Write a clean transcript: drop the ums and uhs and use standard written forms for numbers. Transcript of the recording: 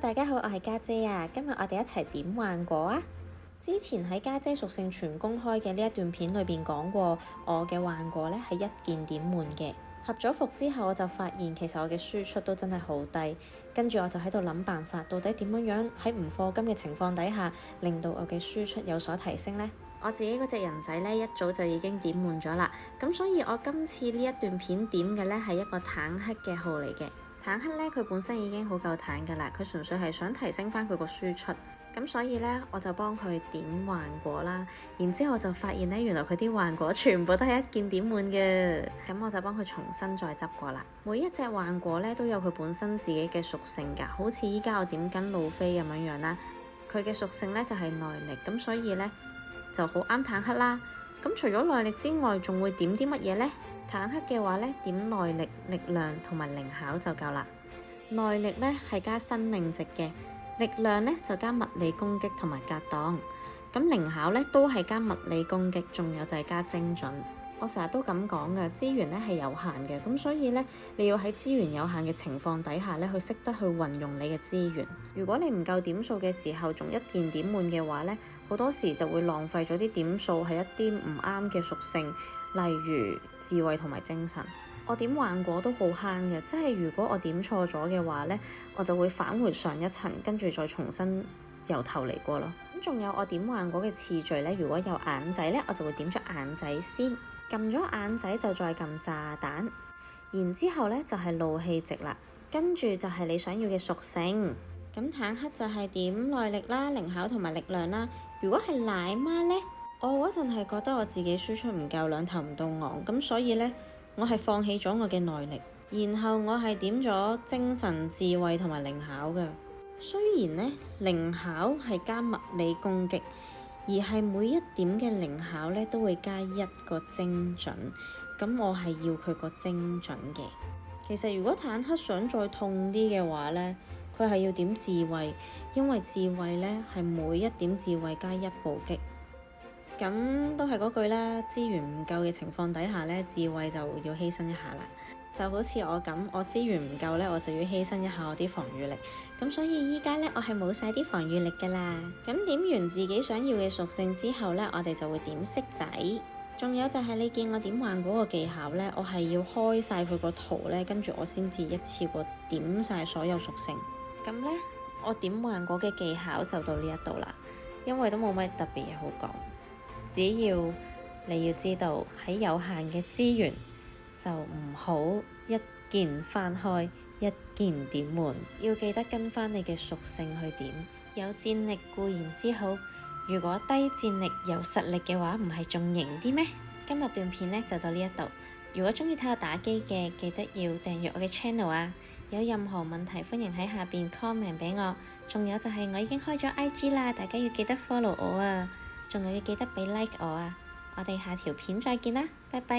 大家好，我係家姐啊。今日我哋一齊點幻果啊！之前喺家姐屬性全公開嘅呢一段片裏邊講過，我嘅幻果呢係一鍵點滿嘅。合咗服之後，我就發現其實我嘅輸出都真係好低。跟住我就喺度諗辦法，到底點樣喺唔課金嘅情況底下，令到我嘅輸出有所提升呢？我自己嗰隻人仔呢，一早就已經點滿咗啦。咁所以我今次呢一段片點嘅呢係一個坦克嘅號嚟嘅。坦克呢，佢本身已經好夠坦㗎啦，佢純粹係想提升返佢個輸出，咁所以呢，我就幫佢點幻果啦。然之後我就發現呢，原來佢啲幻果全部都係一鍵點滿嘅，咁我就幫佢重新再執過啦。每一隻幻果呢，都有佢本身自己嘅屬性㗎，好似依家我點緊路飛咁樣啦，佢嘅屬性呢就係耐力，咁所以呢，就好啱坦克啦。咁除咗耐力之外，仲會點啲乜嘢呢？坦克嘅話呢，點耐力、力量同埋靈巧就夠啦。耐力呢係加生命值嘅，力量呢就加物理攻擊同埋格擋。咁靈巧呢都係加物理攻擊，仲有就係加精準。我成日都咁講嘅，資源呢係有限嘅，咁所以呢，你要喺資源有限嘅情況底下呢，去識得去運用你嘅資源。如果你唔夠點數嘅時候，仲一鍵點滿嘅話呢，好多時就會浪費咗啲點數係一啲唔啱嘅屬性。例如智慧同埋精神，我點幻果都好慳嘅，即係如果我點錯咗嘅話呢，我就會返回上一層，跟住再重新由頭嚟過咯。咁仲有我點幻果嘅次序呢，如果有眼仔呢，我就會點咗眼仔先，撳咗眼仔就再撳炸彈，然之後呢就係怒氣值啦，跟住就係你想要嘅屬性。咁坦克就係點耐力啦、靈巧同埋力量啦。如果係奶媽呢，我嗰陣係覺得我自己輸出唔夠，兩頭唔到岸，咁所以呢，我係放棄咗我嘅耐力，然後我係點咗精神、智慧同埋靈巧嘅。雖然呢，靈巧係加物理攻擊，而係每一點嘅靈巧呢都會加一個精準，咁我係要佢個精準嘅。其實如果坦克想再痛啲嘅話呢，佢係要點智慧，因為智慧呢係每一點智慧加一暴擊。咁都係嗰句啦，資源唔夠嘅情況底下呢，智慧就要犧牲一下啦。就好似我咁，我資源唔夠呢，我就要犧牲一下我啲防禦力。咁所以依家呢，我係冇晒啲防禦力噶啦。咁點完自己想要嘅屬性之後呢，我哋就會點色仔。仲有就係你見我點幻果個技巧呢，我係要開晒佢個圖呢，跟住我先至一次過點晒所有屬性。咁呢，我點幻果嘅技巧就到呢一度啦，因為都冇乜特別嘢好講。只要你要知道喺有限嘅資源，就唔好一鍵翻開，一鍵點滿，要記得跟翻你嘅屬性去點。有戰力固然之好，如果低戰力有實力嘅話，唔係仲型啲咩？今日段片呢就到呢一度。如果中意睇我打機嘅，記得要訂閱我嘅 channel 啊！有任何問題歡迎喺下邊 comment 俾我。仲有就係我已經開咗 IG 啦，大家要記得 follow 我啊！仲有要記得俾 like 我啊！我哋下條片再見啦，拜拜。